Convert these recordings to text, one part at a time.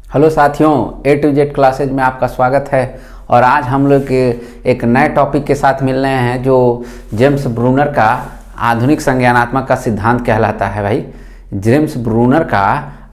Hello साथियों, ए to Z classes में आपका स्वागत है। और आज हम लोग एक नए टॉपिक के साथ मिल रहे हैं जो जेम्स ब्रूनर का आधुनिक संज्ञानात्मक का सिद्धांत कहलाता है। भाई, जेम्स ब्रूनर का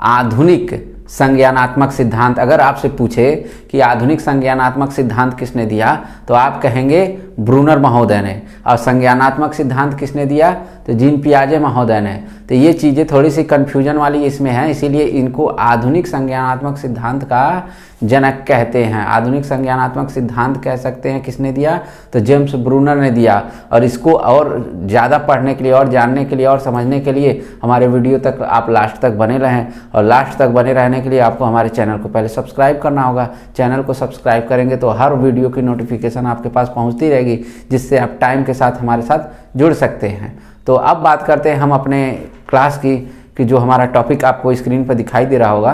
आधुनिक संज्ञानात्मक सिद्धांत। अगर आपसे पूछे कि आधुनिक संज्ञानात्मक सिद्धांत किसने दिया तो आप कहेंगे ब्रूनर महोदय ने, और संज्ञानात्मक सिद्धांत किसने दिया तो जीन पियाजे महोदय ने। तो ये चीज़ें थोड़ी सी कन्फ्यूजन वाली इसमें है, इसीलिए इनको आधुनिक संज्ञानात्मक सिद्धांत का जनक कहते हैं। आधुनिक संज्ञानात्मक सिद्धांत कह सकते हैं किसने दिया तो जेम्स ब्रूनर ने दिया। और इसको और ज़्यादा पढ़ने के लिए और जानने के लिए और समझने के लिए हमारे वीडियो तक आप लास्ट तक बने रहें। और लास्ट तक बने रहने के लिए आपको हमारे चैनल को पहले सब्सक्राइब करना होगा। चैनल को सब्सक्राइब करेंगे तो हर वीडियो की नोटिफिकेशन आपके पास पहुंचती रहेगी, जिससे आप टाइम के साथ हमारे साथ जुड़ सकते हैं। तो अब बात करते हैं हम अपने क्लास की कि जो हमारा टॉपिक आपको स्क्रीन पर दिखाई दे रहा होगा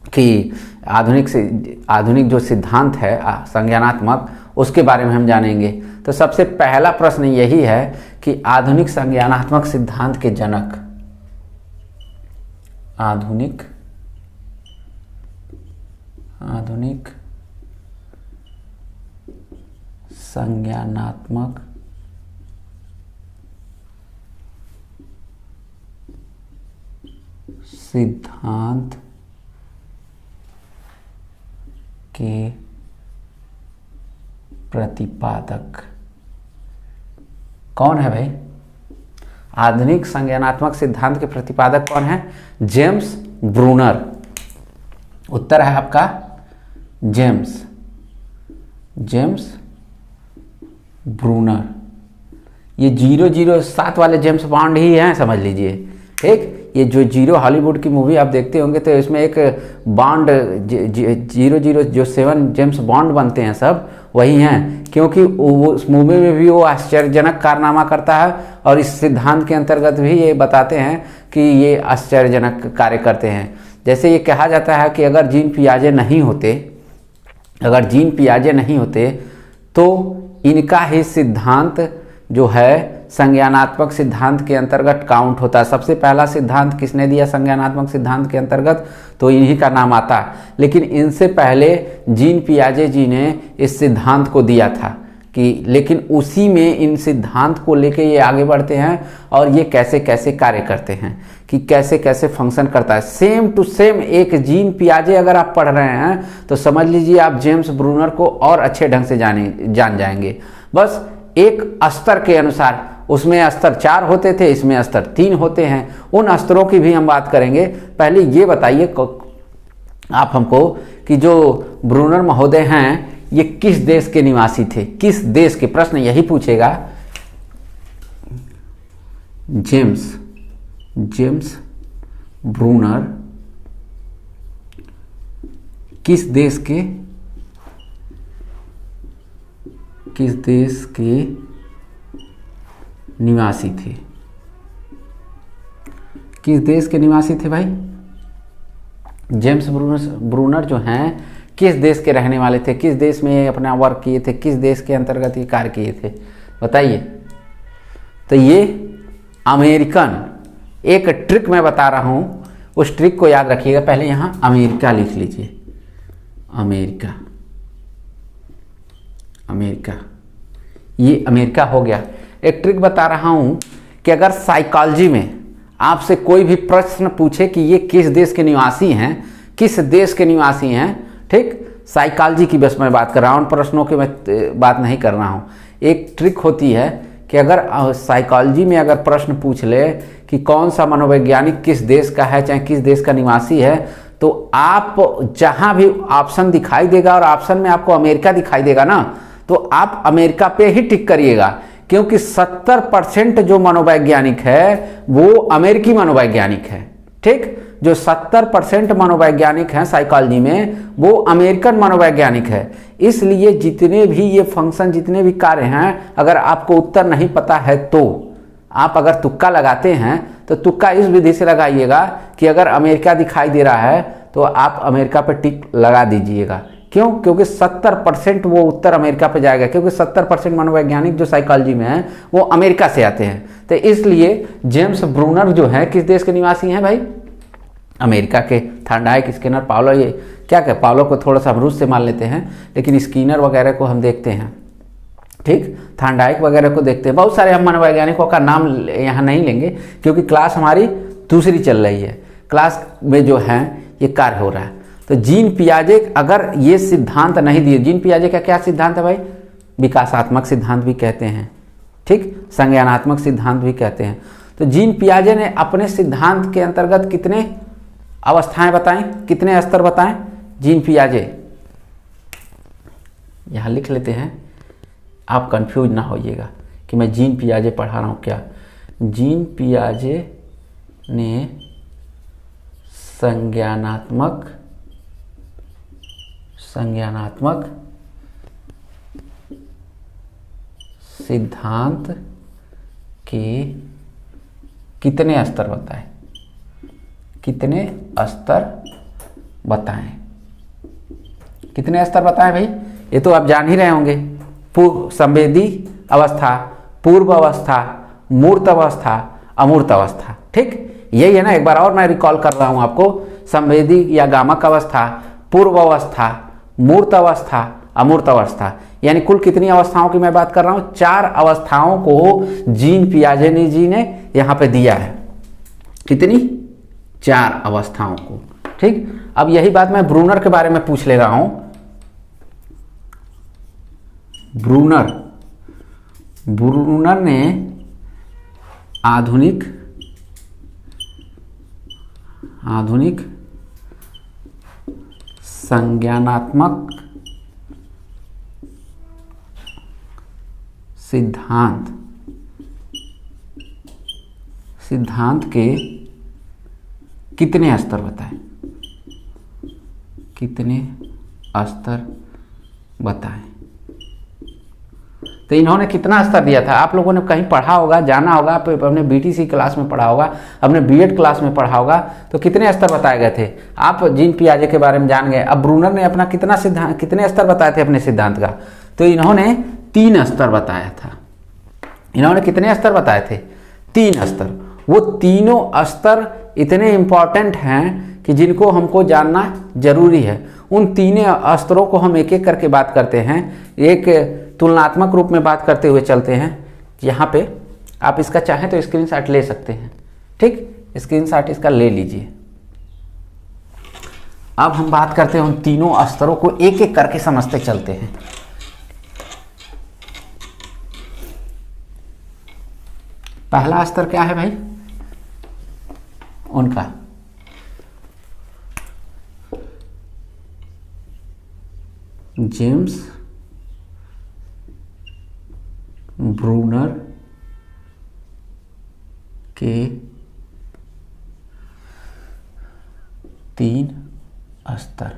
कि आधुनिक जो सिद्धांत है संज्ञानात्मक, उसके बारे में हम जानेंगे। तो सबसे पहला प्रश्न यही है कि आधुनिक संज्ञानात्मक सिद्धांत के जनक, आधुनिक संज्ञानात्मक सिद्धांत के प्रतिपादक कौन है भाई? आधुनिक संज्ञानात्मक सिद्धांत के प्रतिपादक कौन है? James Brunner. उत्तर है आपका जेम्स ब्रूनर। ये 007 वाले जेम्स बॉन्ड ही हैं, समझ लीजिए। ठीक, ये जो 0 हॉलीवुड की मूवी आप देखते होंगे तो इसमें एक बॉन्ड 007 जेम्स बॉन्ड बनते हैं, सब वही हैं। क्योंकि वो उस मूवी में भी वो आश्चर्यजनक कारनामा करता है और इस सिद्धांत के अंतर्गत भी ये बताते हैं कि ये आश्चर्यजनक कार्य करते हैं। जैसे ये कहा जाता है कि अगर जीन पियाजे नहीं होते तो इनका ही सिद्धांत जो है संज्ञानात्मक सिद्धांत के अंतर्गत काउंट होता है। सबसे पहला सिद्धांत किसने दिया संज्ञानात्मक सिद्धांत के अंतर्गत तो इन्हीं का नाम आता। लेकिन इनसे पहले जीन पियाजे जी ने इस सिद्धांत को दिया था कि, लेकिन उसी में इन सिद्धांत को लेके ये आगे बढ़ते हैं और ये कैसे कैसे कार्य करते हैं, कि कैसे कैसे फंक्शन करता है। सेम टू सेम एक जीन पियाजे अगर आप पढ़ रहे हैं तो समझ लीजिए आप जेम्स ब्रूनर को और अच्छे ढंग से जान जाएंगे। बस एक स्तर के अनुसार, उसमें स्तर 4 होते थे, इसमें स्तर 3 होते हैं। उन स्तरों की भी हम बात करेंगे। पहले ये बताइए आप हमको कि जो ब्रूनर महोदय हैं ये किस देश के निवासी थे? किस देश के? प्रश्न यही पूछेगा। जेम्स ब्रूनर किस देश के निवासी थे? किस देश के निवासी थे भाई? जेम्स ब्रूनर जो हैं किस देश के रहने वाले थे? किस देश में अपना वर्क किए थे? किस देश के अंतर्गत ये कार्य किए थे? बताइए। तो ये अमेरिकन, एक ट्रिक मैं बता रहा हूं, उस ट्रिक को याद रखिएगा। पहले यहां अमेरिका लिख लीजिए। अमेरिका, ये अमेरिका हो गया। एक ट्रिक बता रहा हूं कि अगर साइकोलॉजी में आपसे कोई भी प्रश्न पूछे कि ये किस देश के निवासी हैं, ठीक, साइकोलॉजी की बस मैं बात कर रहा हूं, प्रश्नों की मैं बात नहीं कर रहा हूं। एक ट्रिक होती है कि अगर साइकोलॉजी में अगर प्रश्न पूछ ले कि कौन सा मनोवैज्ञानिक किस देश का है, चाहे किस देश का निवासी है, तो आप जहां भी ऑप्शन दिखाई देगा और ऑप्शन में आपको अमेरिका दिखाई देगा ना, तो आप अमेरिका पे ही टिक करिएगा। क्योंकि 70% जो मनोवैज्ञानिक है वो अमेरिकी मनोवैज्ञानिक है। ठीक, जो 70% मनोवैज्ञानिक हैं साइकोलॉजी में वो अमेरिकन मनोवैज्ञानिक है। इसलिए जितने भी ये फंक्शन, जितने भी कार्य हैं, अगर आपको उत्तर नहीं पता है तो आप अगर तुक्का लगाते हैं तो तुक्का इस विधि से लगाइएगा कि अगर अमेरिका दिखाई दे रहा है तो आप अमेरिका पर टिक लगा दीजिएगा। क्यों? क्योंकि 70% वो उत्तर अमेरिका पे जाएगा, क्योंकि 70% मनोवैज्ञानिक जो साइकोलॉजी में है वो अमेरिका से आते हैं। तो इसलिए जेम्स ब्रूनर जो है किस देश के निवासी हैं भाई? अमेरिका के थॉर्नडाइक, स्किनर, पावलो, ये क्या क्या, पावलो को थोड़ा सा हम रूस से मान लेते हैं, लेकिन स्किनर वगैरह को हम देखते हैं, ठीक, थॉर्नडाइक वगैरह को देखते हैं। बहुत सारे हम मनोवैज्ञानिकों का नाम यहाँ नहीं लेंगे क्योंकि क्लास हमारी दूसरी चल रही है, क्लास में जो है ये कार्य हो रहा है। तो जीन पियाजे अगर ये सिद्धांत नहीं दिए, जीन पियाजे का क्या सिद्धांत है भाई? विकासात्मक सिद्धांत भी कहते हैं, ठीक, संज्ञानात्मक सिद्धांत भी कहते हैं। तो जीन पियाजे ने अपने सिद्धांत के अंतर्गत कितने अवस्थाएं बताएं, कितने स्तर बताएं जीन पियाजे? यहाँ लिख लेते हैं, आप कंफ्यूज ना होइएगा कि मैं जीन पियाजे पढ़ा रहा हूँ क्या। जीन पियाजे ने संज्ञानात्मक सिद्धांत के कितने स्तर बताएं, कितने स्तर बताएं, कितने स्तर बताएं भाई? ये तो आप जान ही रहे होंगे। पूर्व संवेदी अवस्था, पूर्व अवस्था, मूर्त अवस्था, अमूर्त अवस्था, ठीक, यही है ना। एक बार और मैं रिकॉल कर रहा हूं आपको, संवेदी या गामक अवस्था, पूर्व अवस्था, मूर्त अवस्था, अमूर्त अवस्था, यानी कुल कितनी अवस्थाओं की मैं बात कर रहा हूं? 4 अवस्थाओं को जीन पियाजे जी ने यहां पे दिया है। कितनी? 4 अवस्थाओं को, ठीक। अब यही बात मैं ब्रूनर के बारे में पूछ ले रहा हूं। ब्रूनर ने आधुनिक संज्ञानात्मक सिद्धांत के कितने स्तर बताएं, कितने स्तर बताएं? तो इन्होंने कितना स्तर दिया था? आप लोगों ने कहीं पढ़ा होगा, जाना होगा, अपने बीटीसी क्लास में पढ़ा होगा, अपने बीएड क्लास में पढ़ा होगा। तो कितने स्तर बताए गए थे? आप जीन पियाजे के बारे में जान गए। अब ब्रूनर ने अपना कितने स्तर बताए थे अपने सिद्धांत का? तो इन्होंने 3 स्तर बताया था। इन्होंने कितने स्तर बताए थे? 3 स्तर। वो तीनों स्तर इतने इंपॉर्टेंट हैं कि जिनको हमको जानना जरूरी है। उन 3 स्तरों को हम एक एक करके बात करते हैं, एक तुलनात्मक रूप में बात करते हुए चलते हैं। यहाँ पे आप इसका चाहें तो स्क्रीनशॉट ले सकते हैं, ठीक, स्क्रीनशॉट इसका ले लीजिए। अब हम बात करते हैं उन तीनों स्तरों को एक एक करके समझते चलते हैं। पहला स्तर क्या है भाई उनका? जेम्स ब्रूनर के 3 स्तर।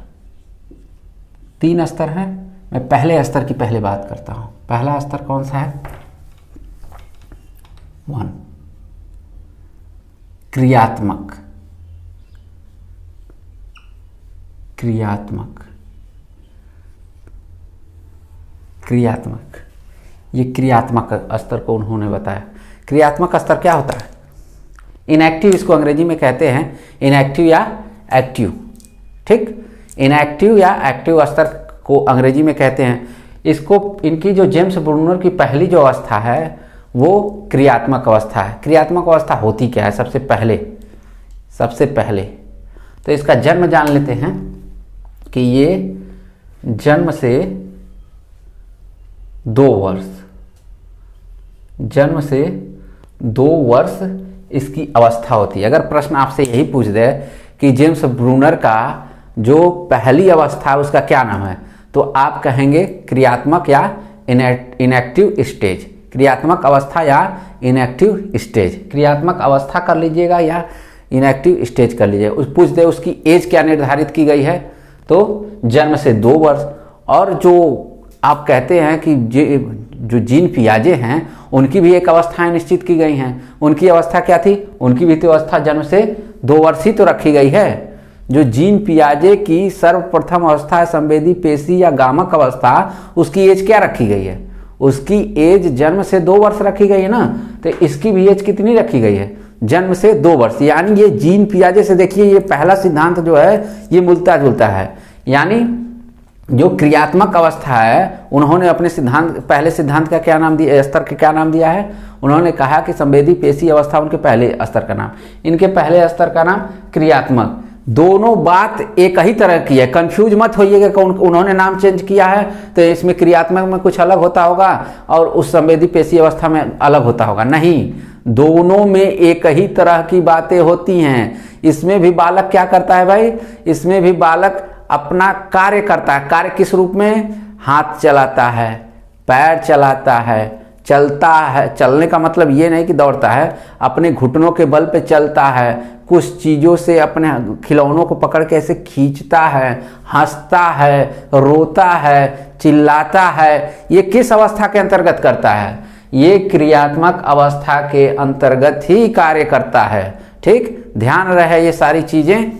3 स्तर हैं। मैं पहले स्तर की पहले बात करता हूं। पहला स्तर कौन सा है? 1 क्रियात्मक। ये क्रियात्मक स्तर को उन्होंने बताया। क्रियात्मक स्तर क्या होता है? इनएक्टिव इसको अंग्रेजी में कहते हैं, इनएक्टिव या एक्टिव, ठीक। इनएक्टिव या एक्टिव स्तर को अंग्रेजी में कहते हैं। इसको इनकी जो जेम्स ब्रूनर की पहली जो अवस्था है वो क्रियात्मक अवस्था है। क्रियात्मक अवस्था होती क्या है? सबसे पहले तो इसका जन्म जान लेते हैं कि ये जन्म से 2 वर्ष इसकी अवस्था होती है। अगर प्रश्न आपसे यही पूछ दे कि जेम्स ब्रूनर का जो पहली अवस्था है उसका क्या नाम है, तो आप कहेंगे क्रियात्मक या इनएक्टिव स्टेज। क्रियात्मक अवस्था या इनएक्टिव स्टेज। क्रियात्मक अवस्था कर लीजिएगा या इनएक्टिव स्टेज कर लीजिएगा। पूछ दे उसकी एज क्या निर्धारित की गई है, तो जन्म से 2 वर्ष। और जो आप कहते हैं कि जो जीन पियाजे हैं उनकी भी एक अवस्थाएं निश्चित की गई हैं। उनकी अवस्था क्या थी? उनकी भी तो अवस्था जन्म से 2 वर्ष ही तो रखी गई है। जो जीन पियाजे की सर्वप्रथम अवस्था है संवेदी पेशी या गामक अवस्था, उसकी एज क्या रखी गई है? उसकी एज जन्म से 2 वर्ष रखी गई है ना। तो इसकी भी एज कितनी रखी गई है? जन्म से 2 वर्ष, यानी ये जीन पियाजे से देखिए ये पहला सिद्धांत जो है ये मिलता जुलता है। यानी जो क्रियात्मक अवस्था है उन्होंने अपने सिद्धांत, पहले सिद्धांत का क्या नाम दिया, स्तर का क्या नाम दिया है, उन्होंने कहा कि संवेदी पेशी अवस्था उनके पहले स्तर का नाम, इनके पहले स्तर का नाम क्रियात्मक। दोनों बात एक ही तरह की है, कंफ्यूज मत होइएगा कि उन्होंने नाम चेंज किया है तो इसमें क्रियात्मक में कुछ अलग होता होगा और उस संवेदी पेशी अवस्था में अलग होता होगा, नहीं, दोनों में एक ही तरह की बातें होती हैं। इसमें भी बालक क्या करता है भाई, इसमें भी बालक अपना कार्य करता है। कार्य किस रूप में, हाथ चलाता है, पैर चलाता है, चलता है। चलने का मतलब ये नहीं कि दौड़ता है, अपने घुटनों के बल पे चलता है, कुछ चीज़ों से अपने खिलौनों को पकड़ के ऐसे खींचता है, हंसता है, रोता है, चिल्लाता है। ये किस अवस्था के अंतर्गत करता है, ये क्रियात्मक अवस्था के अंतर्गत ही कार्य करता है। ठीक, ध्यान रहे ये सारी चीज़ें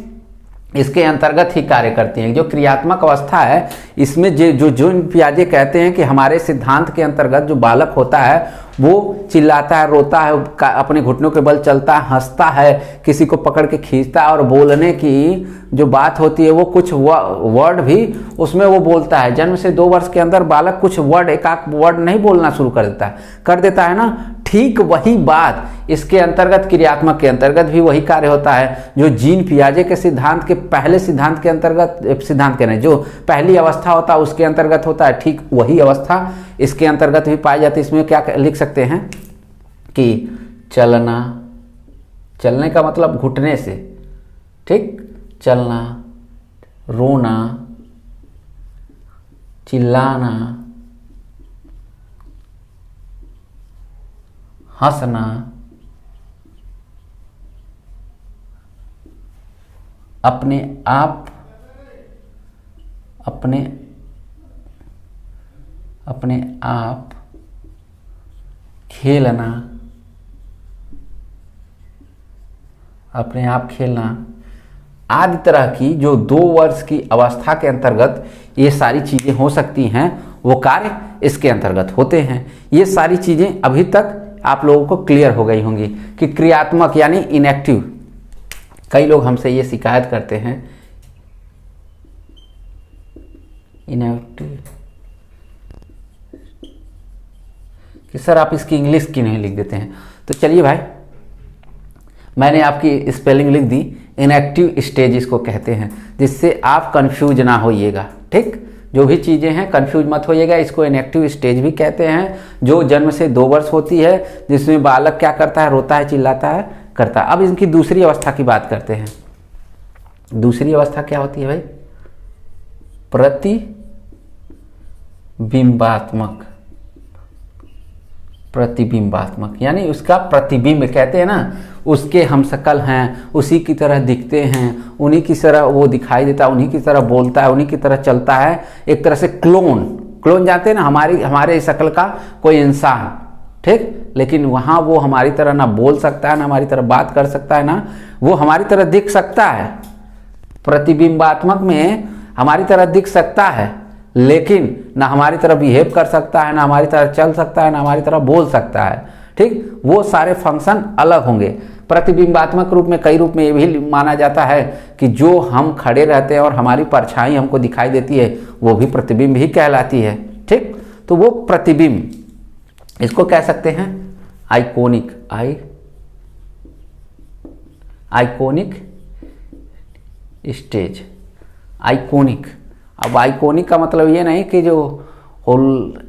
इसके अंतर्गत ही कार्य करती हैं। जो क्रियात्मक अवस्था है इसमें जो जीन पियाजे कहते हैं कि हमारे सिद्धांत के अंतर्गत जो बालक होता है वो चिल्लाता है, रोता है, अपने घुटनों के बल चलता है, हंसता है, किसी को पकड़ के खींचता है और बोलने की जो बात होती है वो कुछ वर्ड भी उसमें वो बोलता है। जन्म से 2 वर्ष के अंदर बालक कुछ वर्ड, एक आध वर्ड नहीं बोलना शुरू कर देता है ना। ठीक वही बात इसके अंतर्गत, क्रियात्मक के अंतर्गत भी वही कार्य होता है जो जीन पियाजे के सिद्धांत के पहले सिद्धांत के अंतर्गत, सिद्धांत के नहीं, जो पहली अवस्था होता है उसके अंतर्गत होता है। ठीक वही अवस्था इसके अंतर्गत भी पाई जाती है। इसमें क्या लिख सकते हैं कि चलना, चलने का मतलब घुटने से, ठीक, चलना, रोना, चिल्लाना, हंसना, अपने आप खेलना, अपने आप खेलना आदि तरह की जो 2 वर्ष की अवस्था के अंतर्गत ये सारी चीज़ें हो सकती हैं, वो कार्य इसके अंतर्गत होते हैं। ये सारी चीज़ें अभी तक आप लोगों को क्लियर हो गई होंगी कि क्रियात्मक यानी इनएक्टिव। कई लोग हमसे ये शिकायत करते हैं इनएक्टिव कि सर आप इसकी इंग्लिश क्यों नहीं लिख देते हैं। तो चलिए भाई, मैंने आपकी स्पेलिंग लिख दी, इनएक्टिव स्टेज इसको कहते हैं, जिससे आप कंफ्यूज ना होइएगा। ठीक, जो भी चीज़ें हैं कंफ्यूज मत होइएगा। इसको इनएक्टिव स्टेज भी कहते हैं, जो जन्म से 2 वर्ष होती है, जिसमें बालक क्या करता है, रोता है, चिल्लाता है, करता है। अब इनकी दूसरी अवस्था की बात करते हैं। दूसरी अवस्था क्या होती है भाई, प्रतिबिंबात्मक। प्रतिबिंबात्मक यानी उसका प्रतिबिंब, कहते हैं ना उसके हम शकल हैं, उसी की तरह दिखते हैं, उन्हीं की तरह वो दिखाई देता है, उन्हीं की तरह बोलता है, उन्हीं की तरह चलता है। एक तरह से क्लोन जानते हैं ना, हमारे शक्ल का कोई इंसान, ठीक, लेकिन वहाँ वो हमारी तरह ना बोल सकता है, ना हमारी तरह बात कर सकता है, ना वो हमारी तरह दिख सकता है। प्रतिबिंबात्मक में हमारी तरह दिख सकता है, लेकिन ना हमारी तरह बिहेव कर सकता है, ना हमारी तरह चल सकता है, ना हमारी तरह बोल सकता है। ठीक, वो सारे फंक्शन अलग होंगे। प्रतिबिंबात्मक रूप में कई रूप में ये भी माना जाता है कि जो हम खड़े रहते हैं और हमारी परछाई हमको दिखाई देती है वो भी प्रतिबिंब ही कहलाती है। ठीक, तो वो प्रतिबिंब, इसको कह सकते हैं आइकोनिक, आइकोनिक स्टेज, आइकोनिक। अब आइकोनिक का मतलब ये नहीं कि जो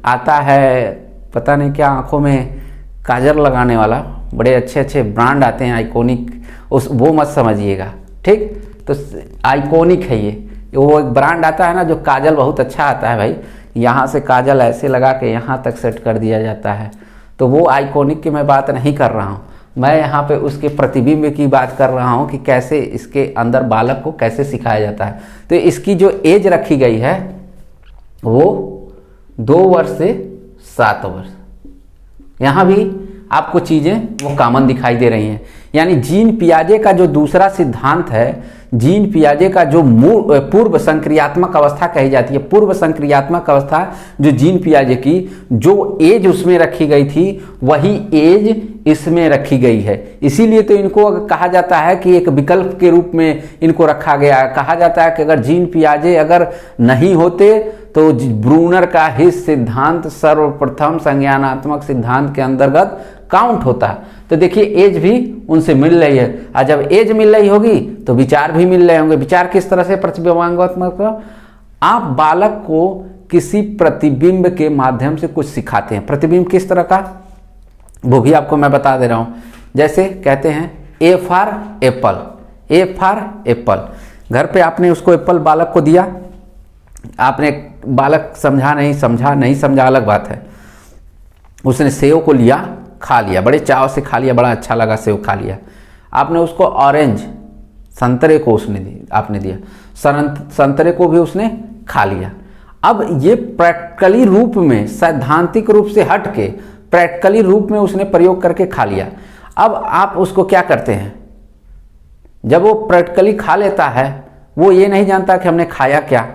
आता है पता नहीं क्या आंखों में काजल लगाने वाला, बड़े अच्छे अच्छे ब्रांड आते हैं आइकोनिक, वो मत समझिएगा। ठीक, तो आइकोनिक है ये, वो एक ब्रांड आता है ना जो काजल बहुत अच्छा आता है भाई, यहाँ से काजल ऐसे लगा के यहाँ तक सेट कर दिया जाता है, तो वो आइकोनिक की मैं बात नहीं कर रहा हूँ। मैं यहाँ पे उसके प्रतिबिंब की बात कर रहा हूँ कि कैसे इसके अंदर बालक को कैसे सिखाया जाता है। तो इसकी जो एज रखी गई है वो 2 वर्ष से 7 वर्ष। यहाँ भी आपको चीज़ें वो कॉमन दिखाई दे रही हैं। यानी जीन पियाजे का जो दूसरा सिद्धांत है, जीन पियाजे का जो पूर्व संक्रियात्मक अवस्था कही जाती है, पूर्व संक्रियात्मक अवस्था जो जीन पियाजे की जो एज उसमें रखी गई थी वही एज इसमें रखी गई है। इसीलिए तो इनको कहा जाता है कि एक विकल्प के रूप में इनको रखा गया है। कहा जाता है कि अगर जीन पियाजे अगर नहीं होते तो ब्रूनर का हिस सिद्धांत सर्वप्रथम संज्ञानात्मक सिद्धांत के अंतर्गत काउंट होता है। तो देखिए एज भी उनसे मिल रही है, और जब एज मिल रही होगी तो विचार भी मिल रहे होंगे। विचार किस तरह से? प्रतिबिंबात्मक। आप बालक को किसी प्रतिबिंब के माध्यम से कुछ सिखाते हैं। प्रतिबिंब किस तरह का, वो भी आपको मैं बता दे रहा हूं। जैसे कहते हैं A for Apple, A for Apple. घर पे आपने उसको एप्पल बालक को दिया, आपने बालक समझा नहीं समझा अलग बात है। उसने सेव को लिया, खा लिया, बड़े चाव से खा लिया, बड़ा अच्छा लगा, सेव खा लिया। आपने उसको ऑरेंज संतरे को आपने दिया, संतरे को भी उसने खा लिया। अब ये प्रैक्टिकली रूप में, सैद्धांतिक रूप से हट के प्रैक्टिकली रूप में उसने प्रयोग करके खा लिया। अब आप उसको क्या करते हैं? जब वो प्रैक्टिकली खा लेता है, वो ये नहीं जानता कि हमने खाया क्या,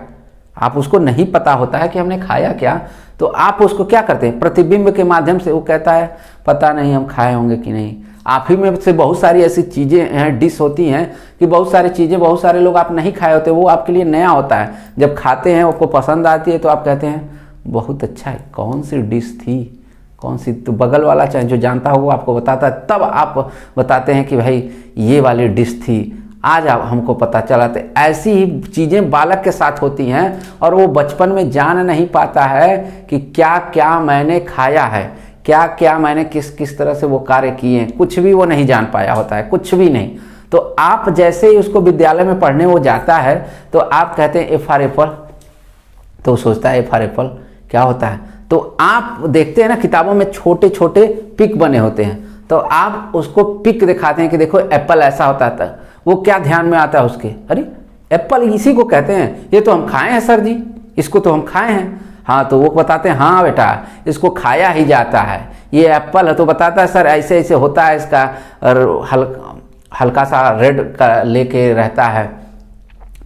आप उसको नहीं पता होता है कि हमने खाया क्या, तो आप उसको क्या करते हैं? प्रतिबिंब के माध्यम से वो कहता है पता नहीं हम खाए होंगे कि नहीं। आप ही में से बहुत सारी ऐसी चीज़ें हैं, डिश होती हैं कि बहुत सारी चीज़ें बहुत सारे लोग आप नहीं खाए होते, वो आपके लिए नया होता है। जब खाते हैं आपको पसंद आती है तो आप कहते हैं बहुत अच्छा है, कौन सी डिश थी, कौन सी, तो बगल वाला चाहे जो जानता हो वो आपको बताता है, तब आप बताते हैं कि भाई ये वाली डिश थी, आज आप हमको पता चला। तो ऐसी ही चीज़ें बालक के साथ होती हैं और वो बचपन में जान नहीं पाता है कि क्या क्या मैंने खाया है, क्या क्या मैंने किस किस तरह से वो कार्य किए हैं, कुछ भी वो नहीं जान पाया होता है, कुछ भी नहीं। तो आप जैसे ही उसको विद्यालय में पढ़ने वो जाता है तो आप कहते हैं ए फॉर एप्पल, तो सोचता है ए फॉर एप्पल क्या होता है। तो आप देखते हैं ना किताबों में छोटे छोटे पिक बने होते हैं, तो आप उसको पिक दिखाते हैं कि देखो एप्पल ऐसा होता था। वो क्या ध्यान में आता है उसके, अरे एप्पल इसी को कहते हैं, ये तो हम खाए हैं सर जी, इसको तो हम खाए हैं। हाँ, तो वो बताते हैं हाँ बेटा इसको खाया ही जाता है, ये एप्पल है। तो बताता है सर ऐसे ऐसे होता है इसका, और हल्का सा रेड का लेके रहता है,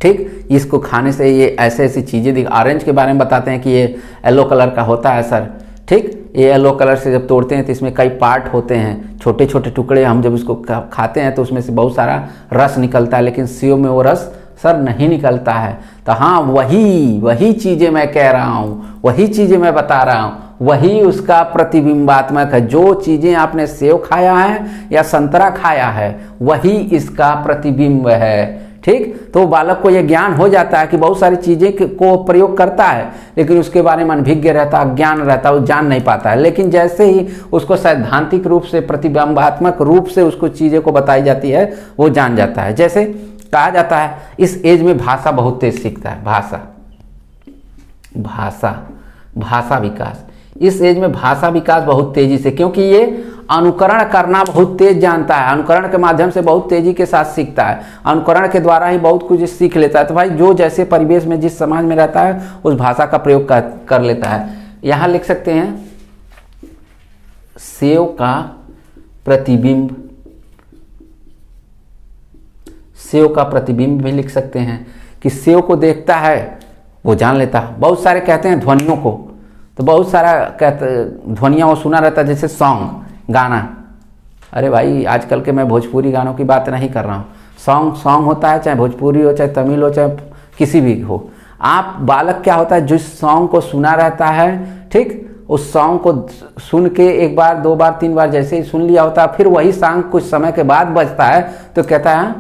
ठीक, इसको खाने से ये ऐसे ऐसी चीज़ें दिख। ऑरेंज के बारे में बताते हैं कि ये येलो कलर का होता है सर, ठीक, ये येलो कलर से जब तोड़ते हैं तो इसमें कई पार्ट होते हैं, छोटे छोटे टुकड़े। हम जब इसको खाते हैं तो उसमें से बहुत सारा रस निकलता है, लेकिन सेव में वो रस सर नहीं निकलता है। तो हाँ, वही चीज़ें मैं कह रहा हूँ, वही चीज़ें मैं बता रहा हूँ, वही उसका प्रतिबिंबात्मक है। जो चीज़ें आपने सेव खाया है या संतरा खाया है वही इसका प्रतिबिंब है, ठीक। तो बालक को यह ज्ञान हो जाता है कि बहुत सारी चीज़ें को प्रयोग करता है, लेकिन उसके बारे में अनभिज्ञ रहता है, ज्ञान रहता है, वो जान नहीं पाता है। लेकिन जैसे ही उसको सैद्धांतिक रूप से, प्रतिबिंबात्मक रूप से उसको चीज़ें को बताई जाती है, वो जान जाता है। जैसे कहा जाता है इस एज में भाषा बहुत तेज सीखता है, भाषा विकास, इस एज में भाषा विकास बहुत तेजी से, क्योंकि ये अनुकरण करना बहुत तेज जानता है, अनुकरण के माध्यम से बहुत तेजी के साथ सीखता है, अनुकरण के द्वारा ही बहुत कुछ सीख लेता है। तो भाई जो जैसे परिवेश में जिस समाज में रहता है उस भाषा का प्रयोग कर लेता है। यहाँ लिख सकते हैं सेव का प्रतिबिंब, सेव का प्रतिबिंब भी लिख सकते हैं कि सेव को देखता है वो जान लेता है। बहुत सारे कहते हैं ध्वनियों को, तो बहुत सारा कहते ध्वनियाँ वो सुना रहता है, जैसे सॉन्ग, गाना। अरे भाई आजकल के मैं भोजपुरी गानों की बात नहीं कर रहा हूँ, सॉन्ग होता है, चाहे भोजपुरी हो, चाहे तमिल हो, चाहे किसी भी हो। आप बालक क्या होता है, जिस सॉन्ग को सुना रहता है, ठीक, उस सॉन्ग को सुन के एक बार, दो बार, तीन बार जैसे ही सुन लिया होता है, फिर वही सॉन्ग कुछ समय के बाद बजता है तो कहता है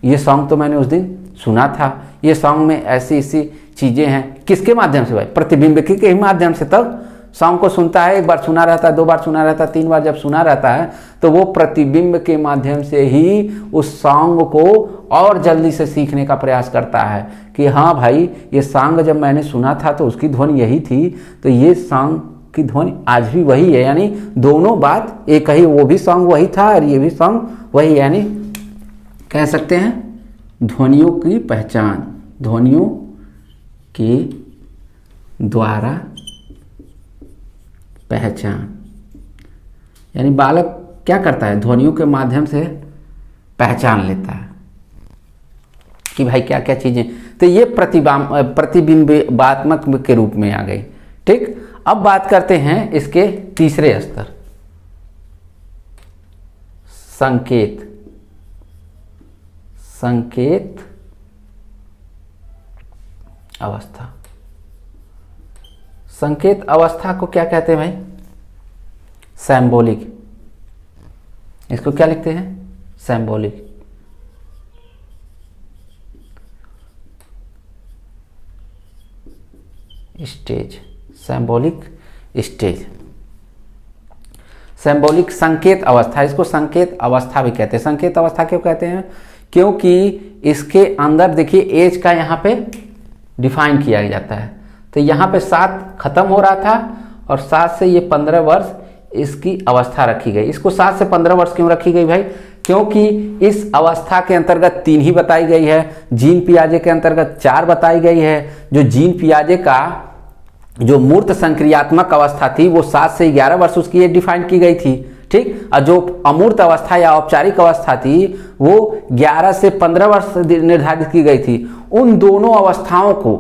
ये सॉन्ग तो मैंने उस दिन सुना था, ये सॉन्ग में ऐसी ऐसी चीज़ें हैं। किसके माध्यम से भाई? प्रतिबिंब के ही माध्यम से। तब सॉन्ग को सुनता है, एक बार सुना रहता है, दो बार सुना रहता है, तीन बार जब सुना रहता है तो वो प्रतिबिंब के माध्यम से ही उस सॉन्ग को और जल्दी से सीखने का प्रयास करता है कि हाँ भाई ये सॉन्ग जब मैंने सुना था तो उसकी ध्वनि यही थी, तो ये सॉन्ग की ध्वनि आज भी वही है। यानी दोनों बात एक ही, वो भी सॉन्ग वही था और ये भी सॉन्ग वही, यानी कह सकते हैं ध्वनियों की पहचान, ध्वनियों के द्वारा पहचान। यानी बालक क्या करता है, ध्वनियों के माध्यम से पहचान लेता है कि भाई क्या क्या चीजें। तो ये प्रतिबिंबात्मक के रूप में आ गई। ठीक, अब बात करते हैं इसके तीसरे स्तर, संकेत। संकेत अवस्था। संकेत अवस्था को क्या कहते हैं भाई? सिंबॉलिक। इसको क्या लिखते हैं? Symbolic. Stage, symbolic stage, symbolic संकेत अवस्था। इसको संकेत अवस्था भी कहते हैं। संकेत अवस्था क्यों कहते हैं? क्योंकि इसके अंदर देखिए एज का यहाँ पे डिफाइन किया जाता है। तो यहाँ पे 7 खत्म हो रहा था और 7 से ये 15 वर्ष इसकी अवस्था रखी गई। इसको 7 से 15 वर्ष क्यों रखी गई भाई? क्योंकि इस अवस्था के अंतर्गत 3 ही बताई गई है, जीन पियाजे के अंतर्गत 4 बताई गई है। जो जीन पियाजे का जो मूर्त संक्रियात्मक अवस्था थी वो 7 से 11 वर्ष उसकी डिफाइन की गई थी। ठीक, और जो अमूर्त अवस्था या औपचारिक अवस्था थी वो 11 से 15 वर्ष निर्धारित की गई थी। उन दोनों अवस्थाओं को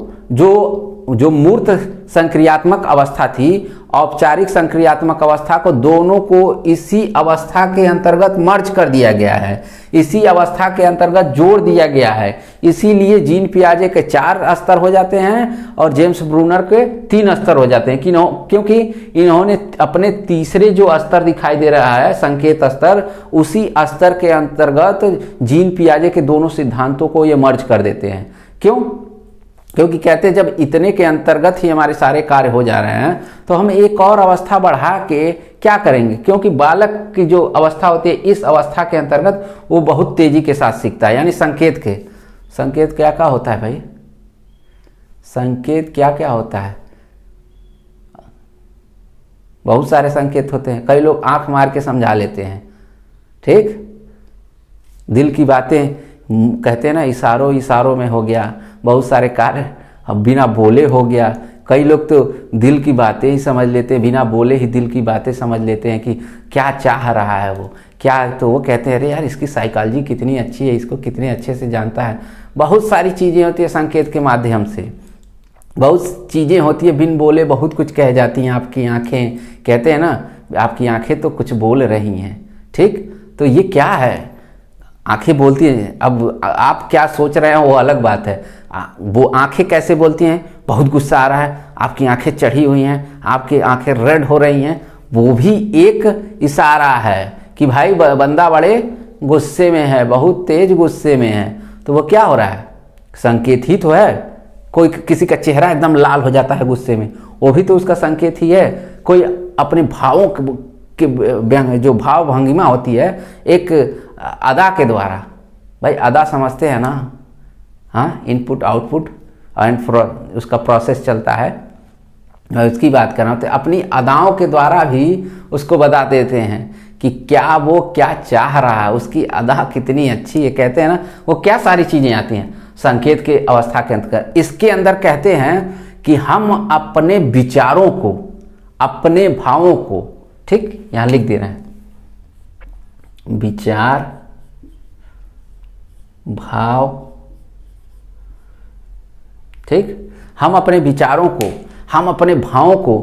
जो मूर्त संक्रियात्मक अवस्था थी, औपचारिक संक्रियात्मक अवस्था को, दोनों को इसी अवस्था के अंतर्गत मर्ज कर दिया गया है, इसी अवस्था के अंतर्गत जोड़ दिया गया है। इसीलिए जीन पियाजे के 4 स्तर हो जाते हैं और जेम्स ब्रूनर के 3 स्तर हो जाते हैं। क्योंकि इन्होंने अपने तीसरे जो स्तर दिखाई दे रहा है, संकेत स्तर, उसी स्तर के अंतर्गत जीन पियाजे के दोनों सिद्धांतों को ये मर्ज कर देते हैं। क्यों? क्योंकि कहते हैं जब इतने के अंतर्गत ही हमारे सारे कार्य हो जा रहे हैं तो हम एक और अवस्था बढ़ा के क्या करेंगे? क्योंकि बालक की जो अवस्था होती है, इस अवस्था के अंतर्गत वो बहुत तेजी के साथ सीखता है। यानी संकेत क्या क्या होता है भाई? संकेत क्या क्या होता है? बहुत सारे संकेत होते हैं। कई लोग आंख मार के समझा लेते हैं। ठीक, दिल की बातें कहते हैं ना, इशारों में हो गया। बहुत सारे कार्य अब बिना बोले हो गया। कई लोग तो दिल की बातें ही समझ लेते हैं, बिना बोले ही दिल की बातें समझ लेते हैं कि क्या चाह रहा है वो क्या। तो वो कहते हैं अरे यार इसकी साइकोलॉजी कितनी अच्छी है, इसको कितने अच्छे से जानता है। बहुत सारी चीज़ें होती है संकेत के माध्यम से, बहुत चीज़ें होती है बिन बोले बहुत कुछ कह जाती हैं। आपकी आंखें, कहते हैं ना आपकी आंखें तो कुछ बोल रही हैं। ठीक, तो ये क्या है? आंखें बोलती हैं। अब आप क्या सोच रहे हैं वो अलग बात है। वो आंखें कैसे बोलती हैं? बहुत गुस्सा आ रहा है, आपकी आंखें चढ़ी हुई हैं, आपकी आंखें रेड हो रही हैं, वो भी एक इशारा है कि भाई बंदा बड़े गुस्से में है, बहुत तेज गुस्से में है। तो वो क्या हो रहा है? संकेत ही तो है। कोई किसी का चेहरा एकदम लाल हो जाता है गुस्से में, वो भी तो उसका संकेत ही है। कोई अपने भावों के जो भाव भंगिमा होती है एक अदा के द्वारा, भाई अदा समझते हैं ना? हाँ, इनपुट आउटपुट एंड उसका प्रोसेस चलता है, मैं उसकी बात कर रहा हूँ। तो अपनी अदाओं के द्वारा भी उसको बता देते हैं कि क्या वो क्या चाह रहा है, उसकी अदा कितनी अच्छी है। कहते हैं ना वो क्या सारी चीज़ें आती हैं संकेत के अवस्था के अंतर्गत। इसके अंदर कहते हैं कि हम अपने विचारों को, अपने भावों को, ठीक यहाँ लिख दे रहे हैं, विचार, भाव, ठीक, हम अपने विचारों को, हम अपने भावों को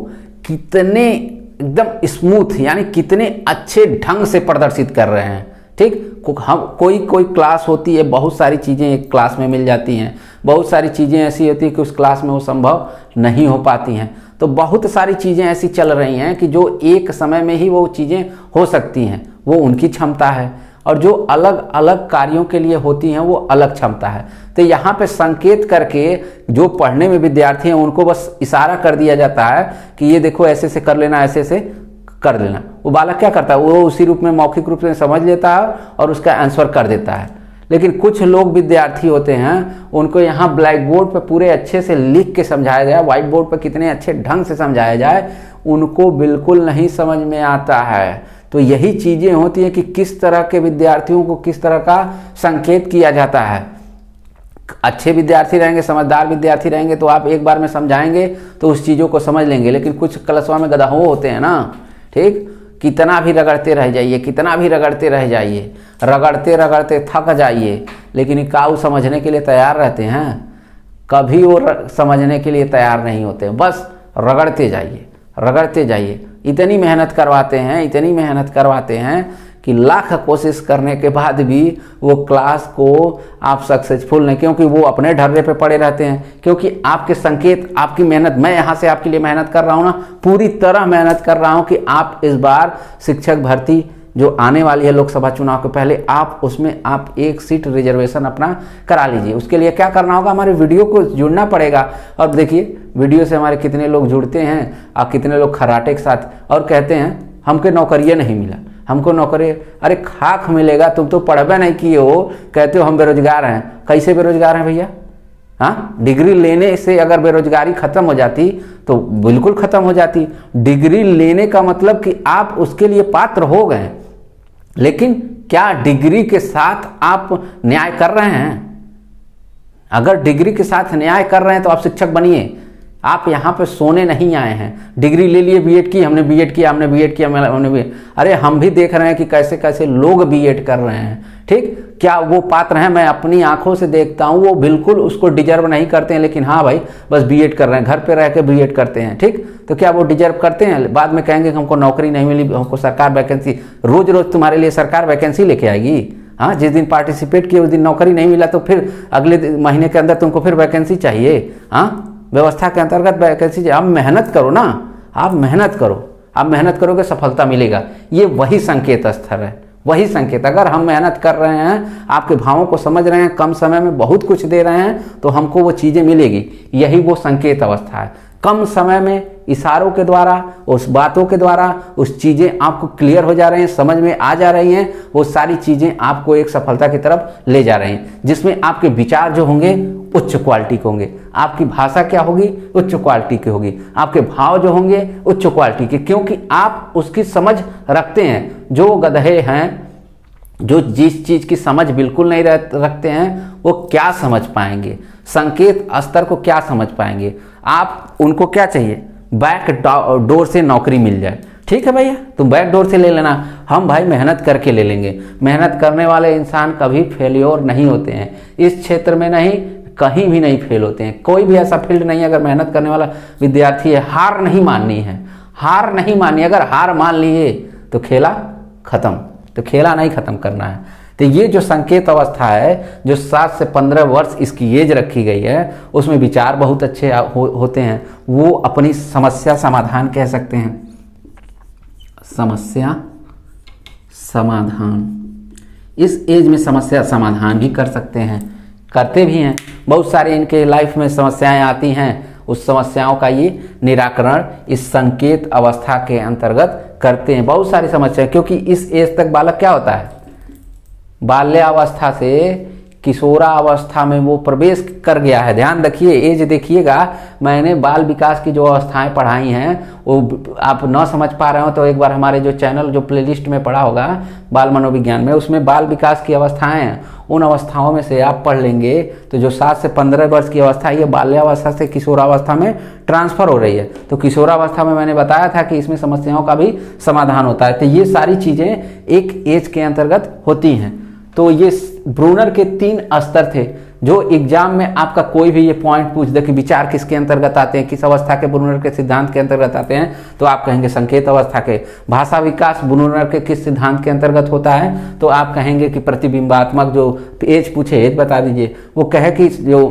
कितने एकदम स्मूथ यानी कितने अच्छे ढंग से प्रदर्शित कर रहे हैं। ठीक, हम कोई क्लास होती है, बहुत सारी चीज़ें एक क्लास में मिल जाती हैं, बहुत सारी चीज़ें ऐसी होती है कि उस क्लास में वो संभव नहीं हो पाती हैं। तो बहुत सारी चीज़ें ऐसी चल रही हैं कि जो एक समय में ही वो चीज़ें हो सकती हैं, वो उनकी क्षमता है, और जो अलग अलग कार्यों के लिए होती हैं वो अलग क्षमता है। तो यहाँ पे संकेत करके जो पढ़ने में विद्यार्थी हैं उनको बस इशारा कर दिया जाता है कि ये देखो ऐसे से कर लेना, ऐसे से कर लेना। वो बालक क्या करता है, वो उसी रूप में मौखिक रूप से समझ लेता है और उसका आंसर कर देता है। लेकिन कुछ लोग विद्यार्थी होते हैं, उनको यहाँ ब्लैक बोर्ड पर पूरे अच्छे से लिख के समझाया जाए, व्हाइट बोर्ड पर कितने अच्छे ढंग से समझाया जाए, उनको बिल्कुल नहीं समझ में आता है। तो यही चीज़ें होती हैं कि किस तरह के विद्यार्थियों को किस तरह का संकेत किया जाता है। अच्छे विद्यार्थी रहेंगे, समझदार विद्यार्थी रहेंगे तो आप एक बार में समझाएंगे तो उस चीज़ों को समझ लेंगे। लेकिन कुछ क्लासों में गधाओं होते हैं ना, ठीक, कितना भी रगड़ते रह जाइए, कितना भी रगड़ते रह जाइए, रगड़ते रगड़ते थक जाइए, लेकिन काऊ समझने के लिए तैयार रहते हैं? कभी वो समझने के लिए तैयार नहीं होते। बस रगड़ते जाइए, रगड़ते जाइए। इतनी मेहनत करवाते हैं, इतनी मेहनत करवाते हैं कि लाख कोशिश करने के बाद भी वो क्लास को आप सक्सेसफुल नहीं, क्योंकि वो अपने ढर्रे पे पड़े रहते हैं। क्योंकि आपके संकेत, आपकी मेहनत, मैं यहाँ से आपके लिए मेहनत कर रहा हूँ ना, पूरी तरह मेहनत कर रहा हूँ कि आप इस बार शिक्षक भर्ती जो आने वाली है लोकसभा चुनाव के पहले, आप उसमें आप एक सीट रिजर्वेशन अपना करा लीजिए। उसके लिए क्या करना होगा, हमारे वीडियो को जुड़ना पड़ेगा। और देखिए वीडियो से हमारे कितने लोग जुड़ते हैं और कितने लोग खर्राटे के साथ और कहते हैं हमको नौकरियाँ नहीं मिला, हमको नौकरी। अरे खाक मिलेगा, तुम तो पढ़बे नहीं किए हो, कहते हो हम बेरोजगार हैं। कैसे बेरोजगार हैं भैया? हाँ, डिग्री लेने से अगर बेरोजगारी खत्म हो जाती तो बिल्कुल खत्म हो जाती। डिग्री लेने का मतलब कि आप उसके लिए पात्र हो गए, लेकिन क्या डिग्री के साथ आप न्याय कर रहे हैं? अगर डिग्री के साथ न्याय कर रहे हैं तो आप शिक्षक बनिए। आप यहाँ पे सोने नहीं आए हैं। डिग्री ले लिए, बीएड की, हमने बीएड किया, हमने बीएड किया, हमने भी, अरे हम भी देख रहे हैं कि कैसे कैसे लोग बीएड कर रहे हैं। ठीक, क्या वो पात्र हैं? मैं अपनी आंखों से देखता हूँ, वो बिल्कुल उसको डिजर्व नहीं करते हैं, लेकिन हाँ भाई बस बीएड कर रहे हैं, घर पे रह के बीएड करते हैं। ठीक, तो क्या वो डिजर्व करते हैं? बाद में कहेंगे कि हमको नौकरी नहीं मिली, हमको सरकार वैकेंसी, रोज रोज तुम्हारे लिए सरकार वैकेंसी लेके आएगी। हाँ, जिस दिन पार्टिसिपेट किए उस दिन नौकरी नहीं मिला तो फिर अगले महीने के अंदर तुमको फिर वैकेंसी चाहिए। हाँ, व्यवस्था के अंतर्गत वैकेंसी। आप मेहनत करो ना, आप मेहनत करो, आप मेहनत करोगे सफलता मिलेगा। ये वही संकेत स्तर है, वही संकेत। अगर हम मेहनत कर रहे हैं, आपके भावों को समझ रहे हैं, कम समय में बहुत कुछ दे रहे हैं, तो हमको वो चीज़ें मिलेगी। यही वो संकेत अवस्था है। कम समय में इशारों के द्वारा, उस बातों के द्वारा उस चीज़ें आपको क्लियर हो जा रही हैं, समझ में आ जा रही हैं, वो सारी चीज़ें आपको एक सफलता की तरफ ले जा रही हैं, जिसमें आपके विचार जो होंगे उच्च क्वालिटी के होंगे, आपकी भाषा क्या होगी, उच्च क्वालिटी की होगी, आपके भाव जो होंगे उच्च क्वालिटी के, क्योंकि आप उसकी समझ रखते हैं। जो गधे हैं, जो जिस चीज़ की समझ बिल्कुल नहीं रखते हैं, वो क्या समझ पाएंगे? संकेत स्तर को क्या समझ पाएंगे? आप उनको क्या चाहिए? बैक डोर से नौकरी मिल जाए। ठीक है भैया, तुम बैक डोर से ले लेना, हम भाई मेहनत करके ले लेंगे। मेहनत करने वाले इंसान कभी फेल्योर नहीं होते हैं, इस क्षेत्र में नहीं, कहीं भी नहीं फेल होते हैं। कोई भी ऐसा फील्ड नहीं है, अगर मेहनत करने वाला विद्यार्थी है, हार नहीं माननी है, हार नहीं माननी। अगर हार मान लिए तो खेला खत्म, तो खेला नहीं खत्म करना है। तो ये जो संकेत अवस्था है, जो 7 से 15 वर्ष इसकी एज रखी गई है, उसमें विचार बहुत अच्छे होते हैं। वो अपनी समस्या समाधान कह सकते हैं, समस्या समाधान। इस एज में समस्या समाधान भी कर सकते हैं, करते भी हैं। बहुत सारे इनके लाइफ में समस्याएं आती हैं, उस समस्याओं का ये निराकरण इस संकेत अवस्था के अंतर्गत करते हैं। बहुत सारी समस्याएं, क्योंकि इस एज तक बालक क्या होता है, बाल्यावस्था से किशोरावस्था में वो प्रवेश कर गया है। ध्यान रखिए, एज देखिएगा। मैंने बाल विकास की जो अवस्थाएं पढ़ाई हैं, वो आप न समझ पा रहे हो तो एक बार हमारे जो चैनल, जो प्लेलिस्ट में पढ़ा होगा बाल मनोविज्ञान में, उसमें बाल विकास की अवस्थाएं हैं। उन अवस्थाओं में से आप पढ़ लेंगे तो जो 7 से 15 वर्ष की अवस्था है, ये बाल्यावस्था से किशोरावस्था में ट्रांसफर हो रही है। तो किशोरावस्था में मैंने बताया था कि इसमें समस्याओं का भी समाधान होता है। तो ये सारी चीज़ें एक एज के अंतर्गत होती हैं। तो ये ब्रूनर के 3 स्तर थे, जो एग्जाम में आपका कोई भी ये पॉइंट पूछ दे कि विचार किसके अंतर्गत आते हैं, किस अवस्था के ब्रूनर के सिद्धांत के अंतर्गत आते हैं, तो आप कहेंगे संकेत अवस्था के। भाषा विकास ब्रूनर के किस सिद्धांत के अंतर्गत होता है, तो आप कहेंगे कि प्रतिबिंबात्मक। जो एज पूछे, एज बता दीजिए। वो कहे कि जो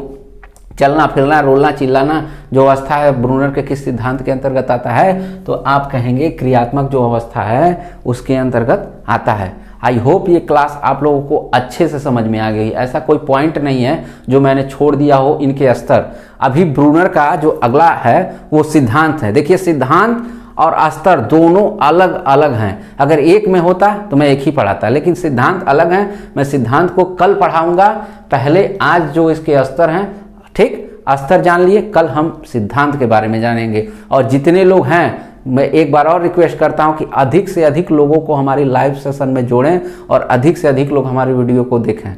चलना फिरना, रोलना चिल्लाना जो अवस्था है, ब्रूनर के किस सिद्धांत के अंतर्गत आता है, तो आप कहेंगे क्रियात्मक जो अवस्था है उसके अंतर्गत आता है। आई होप ये क्लास आप लोगों को अच्छे से समझ में आ गई। ऐसा कोई पॉइंट नहीं है जो मैंने छोड़ दिया हो इनके स्तर। अभी ब्रूनर का जो अगला है वो सिद्धांत है। देखिए, सिद्धांत और स्तर दोनों अलग अलग हैं। अगर एक में होता तो मैं एक ही पढ़ाता, लेकिन सिद्धांत अलग हैं। मैं सिद्धांत को कल पढ़ाऊंगा। पहले आज जो इसके स्तर हैं, ठीक, स्तर जान लिए, कल हम सिद्धांत के बारे में जानेंगे। और जितने लोग हैं, मैं एक बार और रिक्वेस्ट करता हूं कि अधिक से अधिक लोगों को हमारी लाइव सेशन में जोड़ें और अधिक से अधिक लोग हमारी वीडियो को देखें।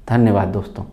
धन्यवाद दोस्तों।